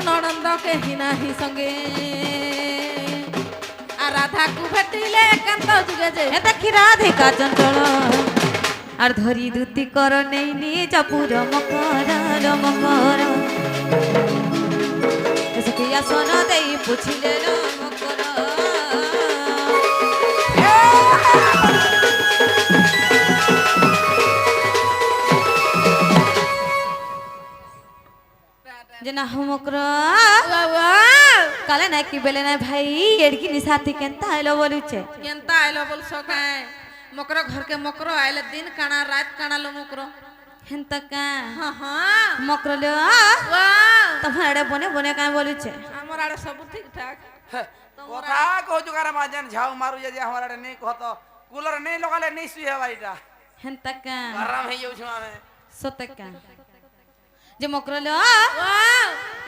ननंद केही नाही संगे आ राधा को भेटिले एकांत जुगे जे हे देखी राधिका चंचल আর ধরি দুতি কর নেই নিজ পুর মকর এসকে আসন দেই পুছিলে মকর যে না মকর কালে না কি বেলে না ভাই এড়কি নিসাতি কেনতা আইলো বলুছে केनता आइलो बोल सके मकरो घर के मकरो आइले दिन काना रात काना लो मकरो হেনতা কা हाँ हाँ মকর লে वाह তোমার আড়ে বনে বনে কাই বলুছে हमर आड़े सब ठीक ठाक কথা কও জুগারে মাঝান ঝাউ মারু যদি আমার আড়ে নেই কত কুলার নেই লগালে নেই শুয়ে ভাইটা হেনতা কা গরম হয়ে যাউছ আমি সতকা যে মকর লে वाह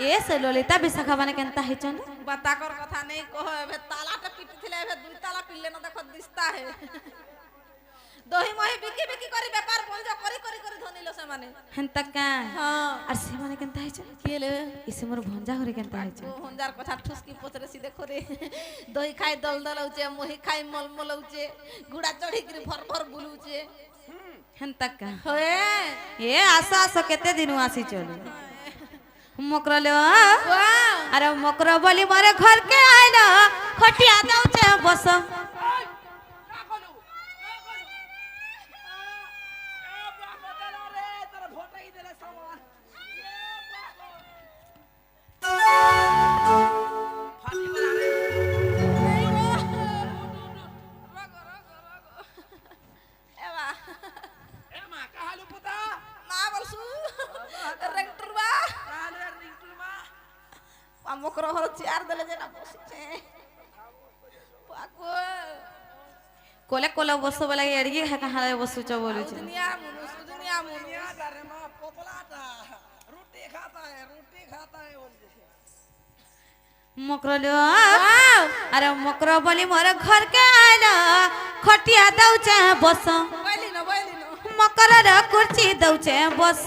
এ সে ললিতা বিশাখা মানে কেনতা হেচন बता कर कथा नहीं कहो एबे ताला टे पिट थिले एबे दुई ताला पिल्ले न देखो दिसता है दही मही बिकी बिकी करी व्यापार बंद करी करी करी धनिलो से माने হেনতা কা हां আর সে মানে কেনতা হেচন केले ইসে মোর ভঞ্জা হরে কেনতা হেচন ओ हंजार कथा ठुसकी पोचरे सी देखो रे दही खाई दल दल होचे मोही खाई मल मल होचे गुड़ा चढ़ी करी भर भर बुलुचे হেনতা কা होए এ আসা আসা কেতে দিনু আসি চলে মকর লে वाह আরে মকর বলি মারে ঘর কে আইলো খটিয়া দাউছে বস मकर हर चेयर देले जेना बसिचे पाको কোলে কোলে বস বলা এড়গি কাহা বসুচ বলুছে दुनिया मुनु अरे मां पोपलाटा रोटी खाता है बोलते মকর লে আরে মকর বলি মোর ঘর কে আইলো খটিয়া দাউছে বস बोली न মকর র কুর্চি দাউছে বস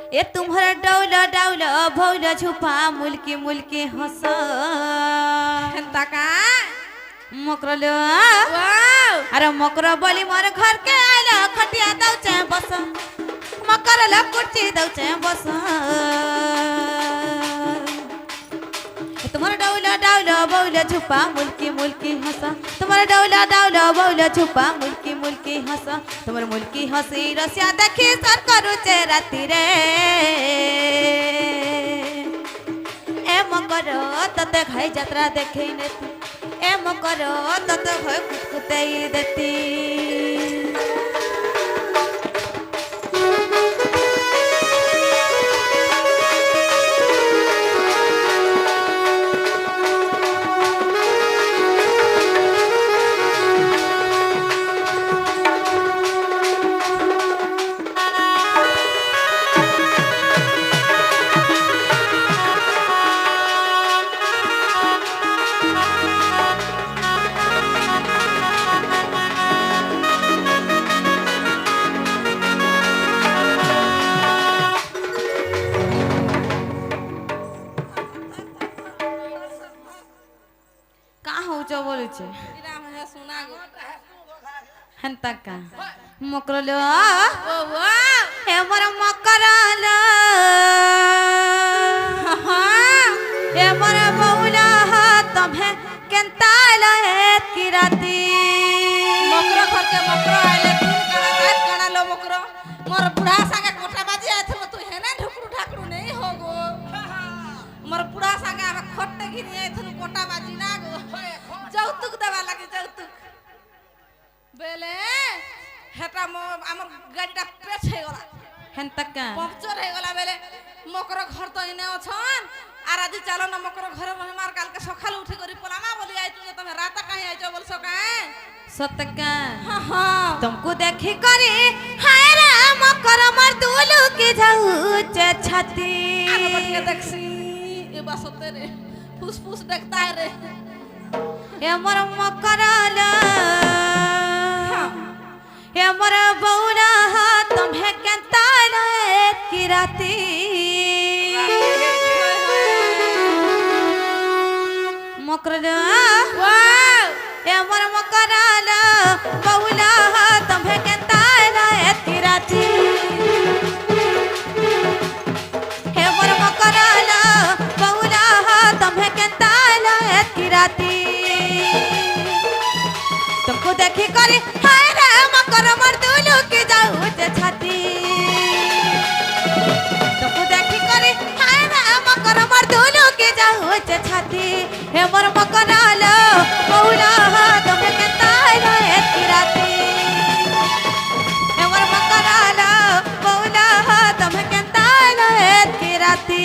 ए तुम्हारा डौला डौला भौला छुपा मुल्की मुल्की हंस हंता का मकर लो वाह अरे मकर बोली मोर घर के आइला खटिया दउचे बस मकर ला कुर्सी दउचे बस तुम्हारा डौला डौला भौला छुपा मुल्की मुल्की हंस तुम्हारा डौला डौला भौला छुपा मुल्की मुल्की हंस तुम्हार मुल्की हंसी रसिया देखी सर करूचे राती रे ए मकर तते खाई यात्रा देखे ने ए मकर तते भय कुकुते देती बोलुचे इरा मुझे सुना गो हंता का मकर लो ओ वाह हे मोर मकर लो हे मोर बौला तमे केनता लहे की राती मकर घर के मकर आइले दिन काना रात काना लो मकर मोर बुढ़ा संगे कोठा बाजी आथलो तू हेने ढुकरू ढाकरू नहीं हो गो मोर बुढ़ा संगे हम खट्टे घिनी आथलो कोठा बाजी ना गो যৌতুক দেবা লাগে যৌতুক বেলে হেটা আমার গাড়িটা পেছ হয়ে গলা হেনতাকা पंक्चर হয়ে গলা বেলে মকর ঘর তো ইনে অছন আর আদি চালো না মকর ঘরে মার কালকে সকালে উঠি করি পলামা বলি আইতু যে তুমি রাতা কাহি আইছো বলছো কাই सतका हां हां तुमको देखी करे हाय रे मकर मर दुलू के जाऊचे छाती आगे बढ़ के देखसी ये बात होते रे फुस फुस देखता है रे ए मोर मकर लो ए मोर बौला हे मोर मकरालो बौला तुम्हें केता आइलो एतकी राती हे मोर मकरालो बौला तुम्हें केता आइलो एतकी राती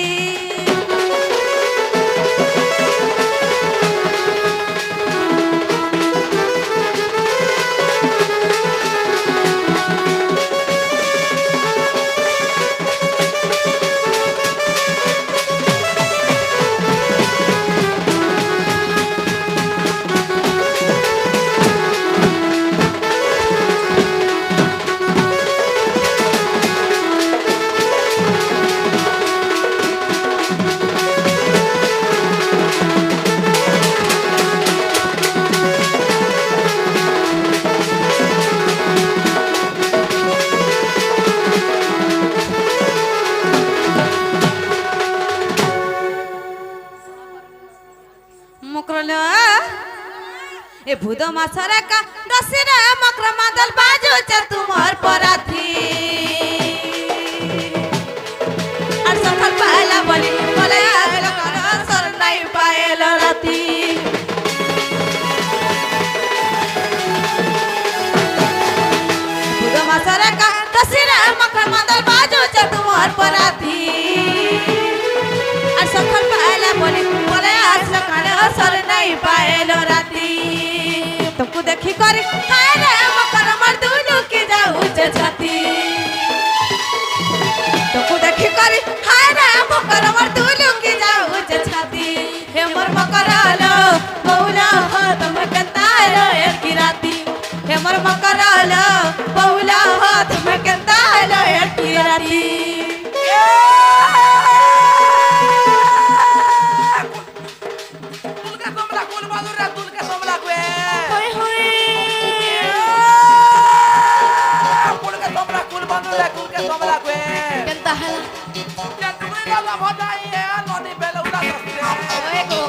मकरलो ए भूद मासरा का दसरा मकर मादल बाजो च तुमर पराथी और सफल पहला बोली बोले आलो करो सर नहीं पाएलो राती भूद मासरा का दसरा मकर मादल बाजो च तुमर पराथी और सफल पहला बोली बोले आलो सर नहीं पाएलो राती तुमको देखी कर हाय रे मकर मर दुनु की जाऊ छाती तुमको देखी कर हाय रे मकर मर दुनु की जाऊ छाती हे मोर मकरालो बौला हो तुम केतालो एतकी राती हे मोर मकरालो बौला हो तुम केतालो एतकी राती केनता है ओए गो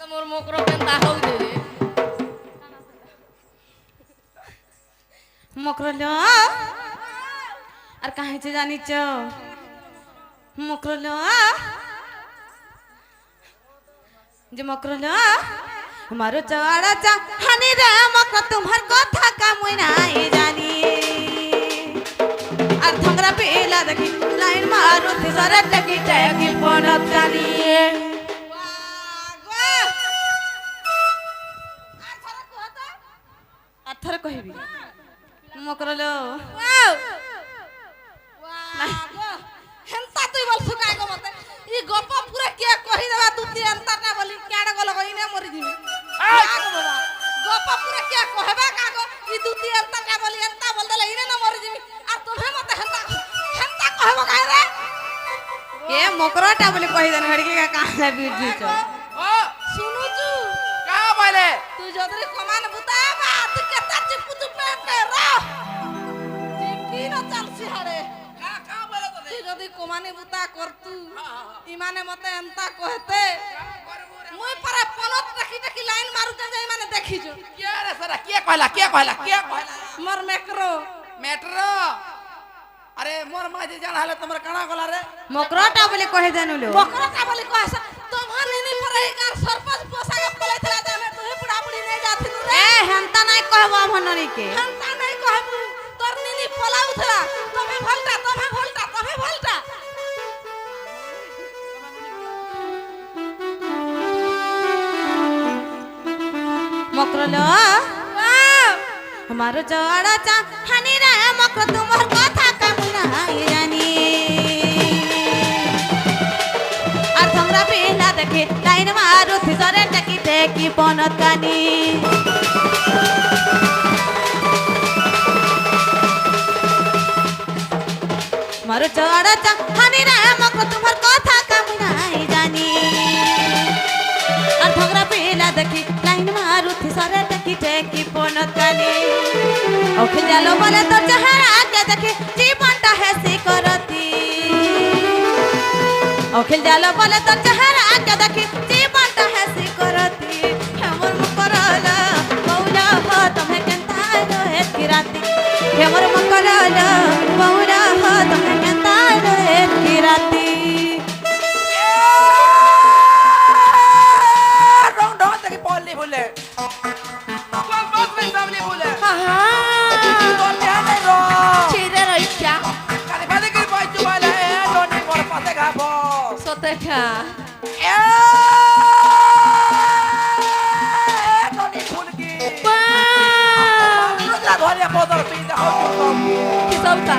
मोर मकरो केनता हो दे मकरलो और कहीं से जानी चो मकरलो जे मकरलो हमारो चवाड़ा चा हनी रे मकर तुम्हार कथा का मुई नहीं जानी और धंगरा पेला देखी लाइन मारो थे सारा टकी टकी पनत जानी अथर कहबी मकरलो हेंता तुई बोल सुका गो मते ई गप पूरा के कहि देबा तू ती अंता ना बोली केडा गलो कइने मरि दिबी आग बाबा गप पूरा के कहबा का गो ई तू ती अंता ना बोली अंता बोल देले इने ना मरि दिबी आ तोहे मते हेंता हेंता कहबो काहे रे ये मकरटा बोले कहि देन हड़के का काला बीज छ सुनु तू का बोले तू जदरी कमान बुताबा तू केता चिपु तू पे रो चिपकी न चलसी हरे का बोले तो तू जदी कमानी बुता करतू इमाने मते एंता कहते मुई परे पनत टकी टकी लाइन मारू जे इमाने देखि जो के रे सरा के कहला मोर मेकरो मेट्रो अरे मोर माजी जान हाले तमर कणा गला रे मकरटा बोले कहि देनु लो बकरा का बोली कहस तुम्हार निनी परे कार सरपंच पोसा के पले थला जे में तू बुढ़ा बुढ़ी नहीं जाथि रे ए हेंता नहीं कहबो हमनरी के हंता नहीं कहबू तोर निनी पला उठला तमे भोल्टा मकरलो हमारो जवाड़ा चा हनी रे मकर तुम्हार कथा का मुना जानी झगड़ा पिला देखी लाइन मारू थी सरे टकी टेकी पनत कानी मारो चढ़ा चाहानी रे मको तुम्हार कथा कम नहीं जानी और झगड़ा पिला देखी लाइन मारू थी सरे टकी टेकी पनत कानी ओखे जालो बोले तो चेहरा के देखी जीवनटा हेसी करती ओखे जालो बोले तो चेहरा के देखी जीवनटा हेसी करती हमर मकरला मौला हो तुम्हें केनता रहे की राती हमर मकरला मौला हो तुम्हें केनता रहे की राती रंग ढंग तक बोलनी भूले कौन बात में सामने भूले तो ले नहीं रो चिरे रहिया काले बाले के पाई चुबाला है लोने पर पाते खाबो सोते खा ए लोने फूल की वाह धोलिया बोतल पी दे हो तुम की सब का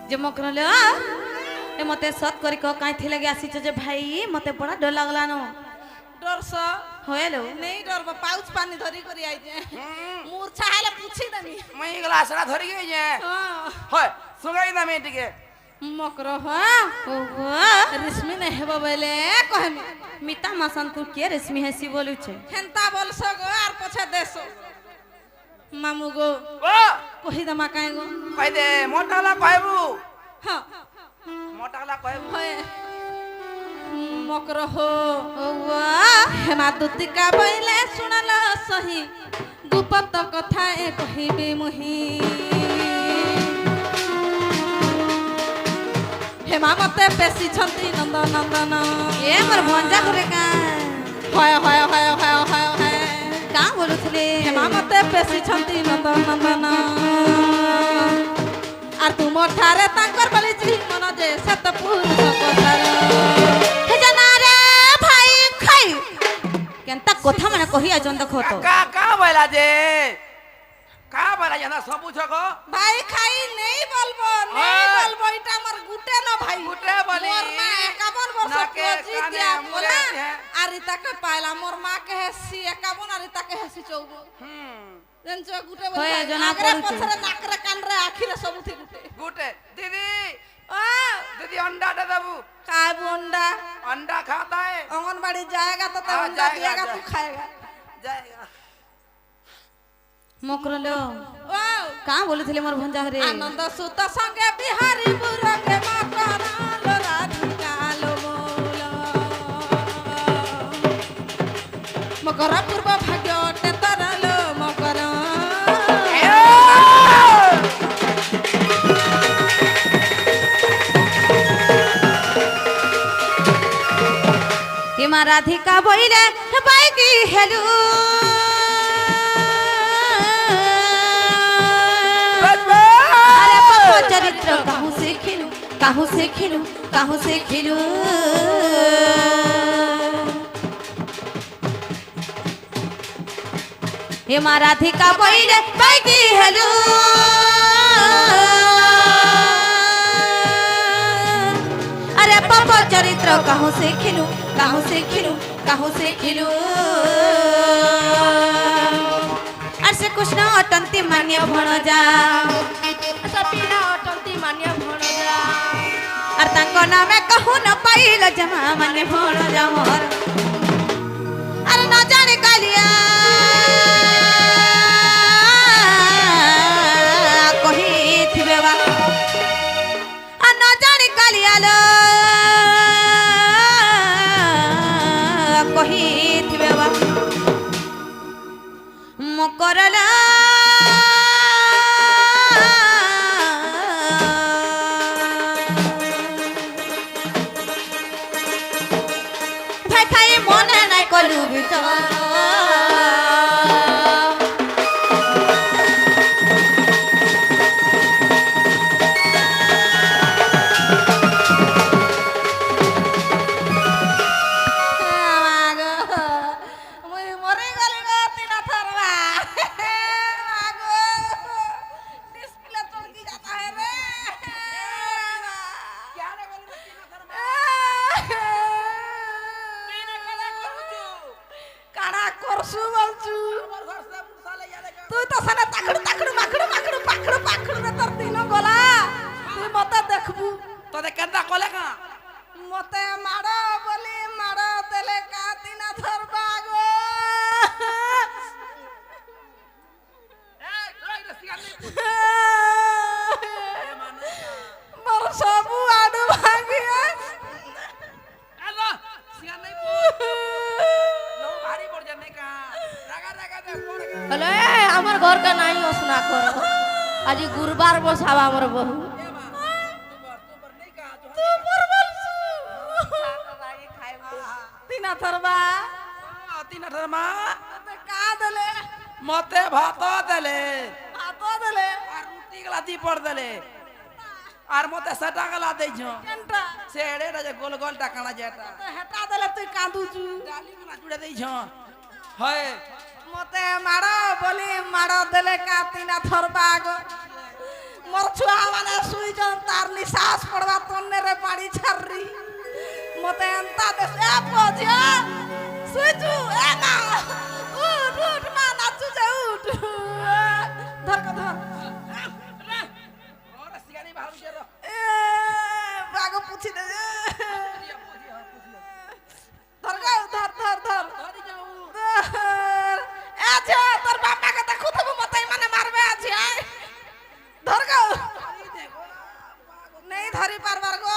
जे मकरले ए मते सत करी को काई थी लगे आसी जे भाई मते बड़ा डर लागला न डर स होएलो नहीं डर पाउच पानी धरी करी आई जे मूर्छा हेले पूछी दनी मैं ग्लास ना धरी गई जे हां होय सुगाई ना मैं टिके मकर हो ओहो रिश्मी ने हेबो बेले कहमी मिता मसन तू के रेशमी हसी बोलू छे हेंता बोल सगो आर पछे देसो मामू गो ओ कहि दमा काई गो कह दे मोटाला कहबू हां मोटाला कहबू होए मकर हो ओहो हेमा दुतिका बइले सुनल सही गुप्त कथा ए कहिबे मुही हेमा मते पेशी छंती नंद नंदन ए मोर भंजा करे का होय होय होय होय होय होय का बोलू थले हेमा मते पेशी छंती नंद नंदन आर तुम ठारे तांकर बली जी मन जे सतपुर सकसार हे जना रे भाई खाई केनता कथा माने कहिया जन देखो तो का बोला जे का बोला जना सब पूछो भाई खाई नहीं बोलबो नहीं बोलबो इटा मोर गुटे न भाई गुटे बोली मोर मां 51 वर्ष नाके पहुंची काने दिया मुरे बोला है। आरी तक पाइला मोर मां के हेसी 51 आरी तक हेसी 54 देन जो गुटे बोली होय, जना आगरे पड़ुचे। पछरे नाकरे कानरे आखिरे सब थी गुटे गुटे दीदी आ दीदी अंडा दे देबू काय बोंडा अंडा खाता है आंगनबाड़ी जाएगा तो हाँ, अंडा जाएगा, दिएगा तू जाएगा। खाएगा जाएगा मकरलो वाओ का बोलू थले मोर भंजा रे आनंद सुत संगे बिहारी बुरंगे मकरालो राधिका लो बोला मकर पूर्व भाग्य टेतरलो मकर हिमा राधिका बोइले बाई की हेलू अरे पप्पो चरित्र काहू से खेलू काहू से खेलू काहू से खेलू हिमा राधिका बोइले बाई की हेलू अरे पप्पो चरित्र काहू से खेलू काहू से खेलू काहू से खेलू अरे कृष्ण अटंती मान्य भणजा सपीना अटंती मान्य भणजा अरे तांको नामे कहू न पाइल जमा मान्य भणजा मोर अरे न जाने कालिया कही थिबे बा आ न जाने कालिया लो कही তোদের কেন্দা কলে কা মতে মাড় বলি মাড় দেলে কাতি না ধরবা গো মোর সবু আডু ভাগিয়া হলো আমার ঘর কা নাই অসনা করো আজি গুরুবার বসাবা আমার বহু তিনা ধরবা কা দেলে মতে ভাত দেলে ভাত দেলে আর রুটি গলা দি পড় দেলে আর মতে সেটা গলা দেইছ কেনটা সে এড়েটা যে গোল গোল টাকানা যেটা তো হেটা দেলে তুই কাঁদুচু ডালি গুলা জুড়ে দেইছ হয় মতে মাড় বলি মাড় দেলে কাতি না ধরবা গো মোর ছুয়া মানে সুইজন তার নিশ্বাস পড়বা তন্নে রে পাড়ি ছাড়রি মতে এন্তা দেশ এ পজিয়া সুইজু এ না উঠ উঠ মা নাচু যে উঠ ধর কো ধর ওরে সিগারি বাহার কে এ বাগো পুছি দে ধর গো ধর ধর ধর ধরি যাও ধর এ যে তোর বাপা কে দেখু তবে মতে মানে মারবে আছে আয় ধর গো नहीं धरी पारबार गो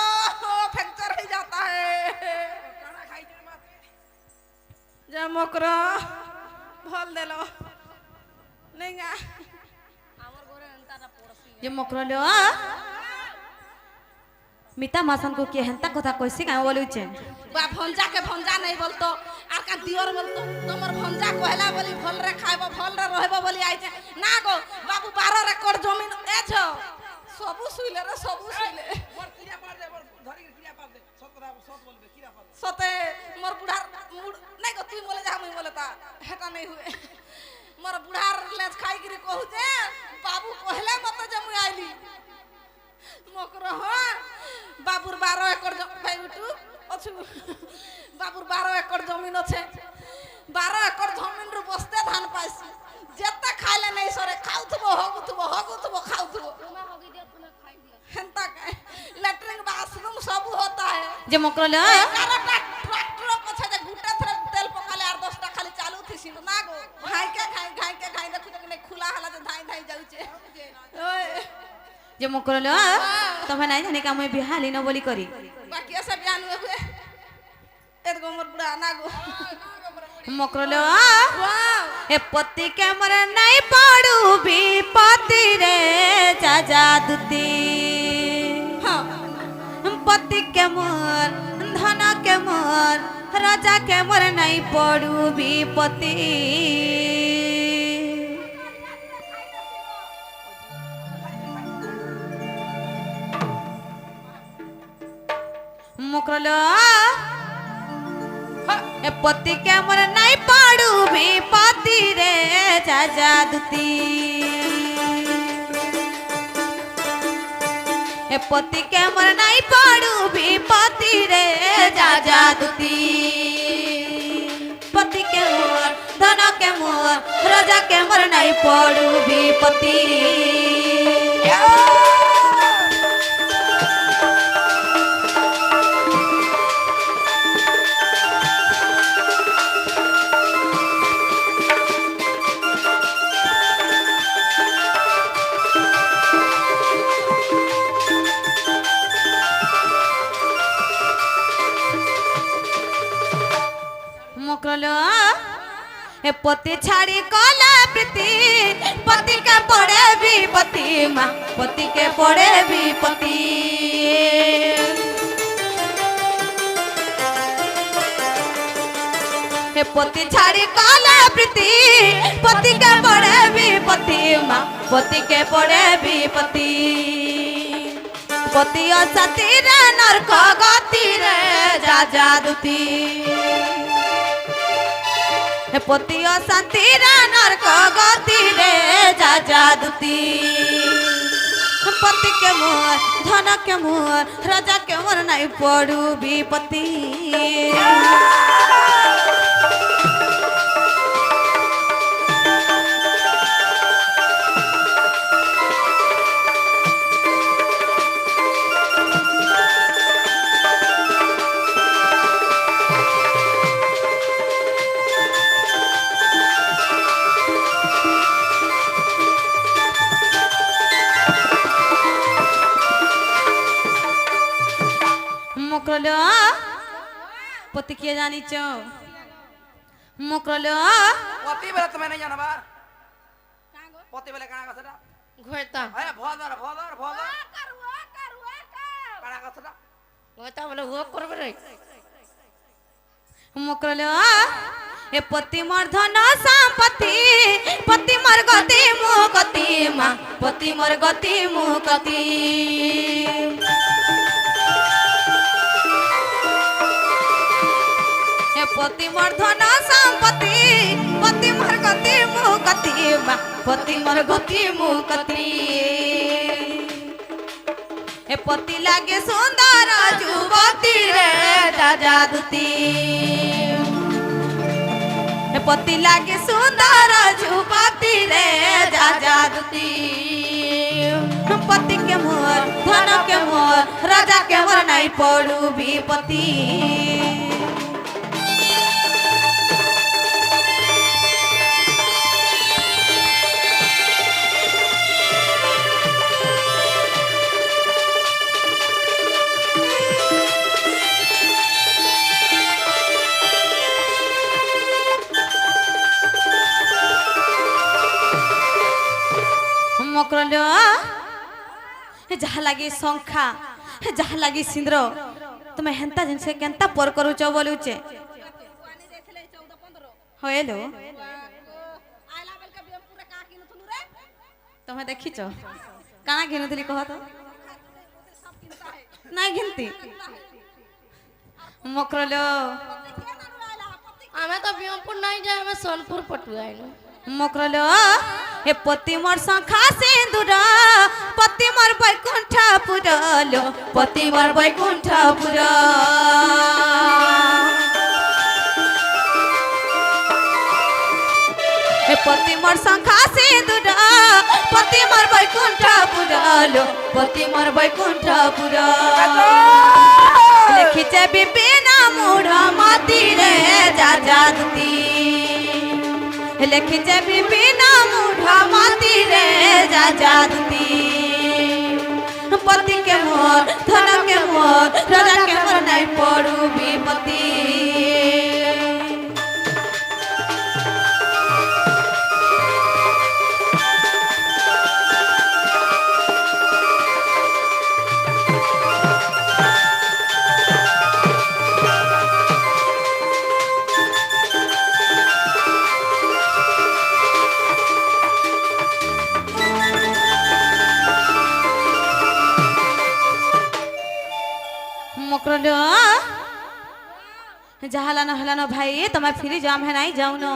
फ्रैक्चर हो जाता है কানা খাইতে মাতে जा मोकरो भल देलो नहीं गा যে মকরলো মিতা মাসান को के हंता কথা কইছে কাই বলুছে बा भंजा के भंजा नहीं बोलतो आर का दियर बोलतो तमर भंजा कहला बोली भल रे खाइबो भल रे रहबो बोली आइছে ना गो बाबू 12 एकड़ जमीन ए छ सबु सुइले रे सबु सुइले মোর কিরা পার দে মোর ধরি কিরা পার দে সত কথা সত বলবে কিরা পার দে सते मोर बुढ़ार मुड़ नहीं को तू बोले जा मुई बोले ता हेटा नहीं हुए मोर बुढ़ार लेज खाई गिरी कहू जे बाबू कहले मत जे मुई आइली मोकरो हो बाबूर 12 एकड़ भाई बिटू अछु बाबूर 12 एकड़ जमीन আছে 12 एकड़ जमीन रु बस्ते धान पाइसी जेते खाइले नहीं सरे खाउथबो हगुथबो खाउथबो हेंता का लैट्रिन बाथरूम सब होता है যে মকরলো ट्रैक्टर पछे जे गुटे थरे तेल पकाले 8-10 टा खाली चालू थी सिन ना गो घाई के देखु त नहीं खुला हला जे धाई धाई जाउचे ओए যে মকরলো তুমি নাই জানি কাম বিহালি ন বলি করি बाकी सब जान हुए एत गो मोर बुढ़ा ना गो মকরলো वाह এ পতি কে মর নাই পড়ু বিপতি রে যা দুতি हां পতি কে মোর ধন কে মোর রাজা কে মোর নাই পড়ু বিপতি মকরলো এ পতি কে মোর নাই পড়ু বিপতি রে যা দুতি এ পতি কে মোর নাই পড়ু বিপতি রে যা দুতি পতি কে মোর ধন কে মোর রাজা কে মোর নাই পড়ু বিপতি মকরলো এ পতি ছাড়ি কলা প্রীতি পতি কে পড়ে বিপতি মা পতি কে পড়ে বিপতি এ পতি ছাড়ি কলা প্রীতি পতি কে পড়ে বিপতি মা পতি কে পড়ে বিপতি পতি অসতি রে নরক গতি রে যা দুতি हे पतिया शांति रे नरक गति रे जा दुती पति के मोर धन के मोर राजा के मोर नहीं पड़ू विपति মকরল পতি কে জানিছ মকরল পতি বেলা তুমি নাই জানবা পতি বেলা কানা কথাটা ঘয়তা আরে ভদর ভদর ভদর কানা কথাটা ঘয়তা বলে ও করবে রে মকরল এ পতি মোর ধন সম্পত্তি পতি মোর গতি মুকতি মা পতি মোর গতি মুকতি এ পতি মোর ধন সম্পত্তি পতি মোর গতি মুকতি মা পতি মোর গতি মুকতি এ পতি লাগে সুন্দর যুবতী রে জাদুতি এ পতি লাগে সুন্দর যুবতী রে জাদুতি পতি কে মোর ধন কে মোর রাজা কে মোর নাই পড়ু বিপতি মকরল যাহা লাগি সংখ্যা যাহা লাগি সিন্দ্র তুমি হেন্তা জিনিস কেন্তা পর করুছ বলুছে হয়েলো তুমি দেখিছ কানা ঘিনুলি কহ তো নাই ঘিনতি মকরল আমি তো বিয়মপুর নাই যাই আমি সোনপুর পটু আইলো মকরল এ পতি মোর সংখ্যা সিন্দুর পতি মোর বৈকুণ্ঠ পুরল পতি মোর বৈকুণ্ঠ পুর এ পতি মোর সংখ্যা সিন্দুর পতি মোর বৈকুণ্ঠ পুরল পতি মোর বৈকুণ্ঠ পুর লিখিছে বিপিন মূঢ় মতি রে জাদুতি লিখিছে বিপিন মূঢ় মতি রে জাদুতি পতি কে মোর ধন কে মোর রাজা কে মোর নাই পড়ু বিপতি মকরল যাহালানো হেলানো ভাই তোমায় ফিরে যাম হে নাই যাও ন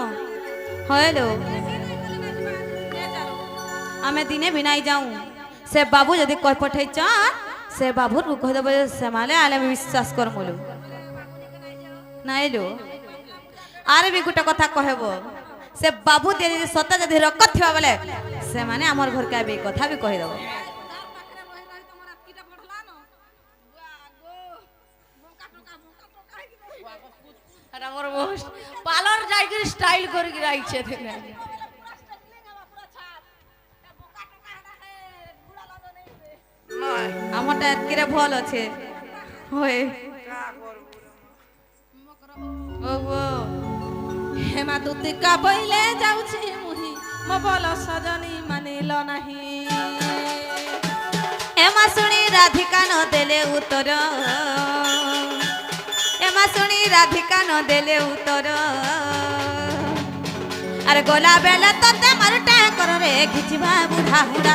হলো আমি দিনে भी নাই যাও সে বাবু যদি কই পঠাইছ সে বাবুর কই দেব সে মালে আলে আমি বিশ্বাস করমলু নাইলো আরে বি গোটা কথা কহেব সে বাবু দিয়ে যদি সত যদি রকত থিবা বলে সে মানে আমার ঘর কে আবে কথা বি কই দেব আর আমার মোস্ট পার্লার যাই করে স্টাইল করে রাইছে দেখে নাই আমারটা এতকিরে ভাল আছে হয়ে কা করব ও ও হেমা দুতিকা বইলে যাଉଛି মুহি ମୋ ଭଲ ସଜনী ମାନିଲ ନାହିଁ এমা শুনি রাধিকা ন দেলে উত্তর এমা শুনি রাধিকা ন দেলে উত্তর আরে গোলা বেলা তোতে মারুটা কর রে ঘিচিবা বুঢ়া হুড়া